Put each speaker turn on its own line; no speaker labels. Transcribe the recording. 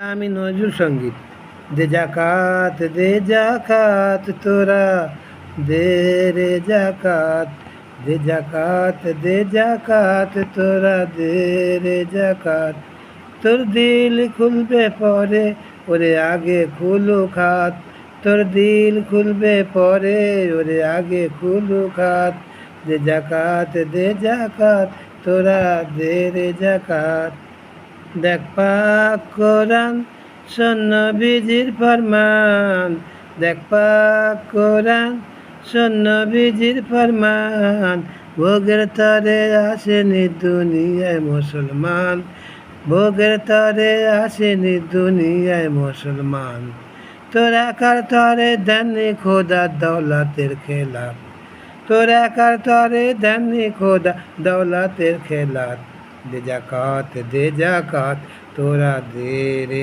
আমি নজরুল সঙ্গীত। দে জাকাত তোরা দে রে জাকাত, দে জাকাত দে জাকাত তোরা দে রে জাকাত। তোর দিল খুলবে পরে, ওরে আগে খুলু খাত। তোর দিল খুলবে পরে, ওরে আগে খুলু খাত। দে জাকাত তোরা দে রে জাকাত। দেখ পাক কোরআন শোন নবীজির ফরমান, দেখ পাক কোরআন শোন নবীজির ফরমান। ভোগের তরে আসেনি দুনিয়ায় মুসলমান, ভোগের তরে আসেনি দুনিয়ায় মুসলমান। তোর একার তরে দেননি খোদা দৌলতের খেলাপ, তোর একার তরে দেননি খোদা দৌলতের খেলাপ। দে জাকাত তোরা দে রে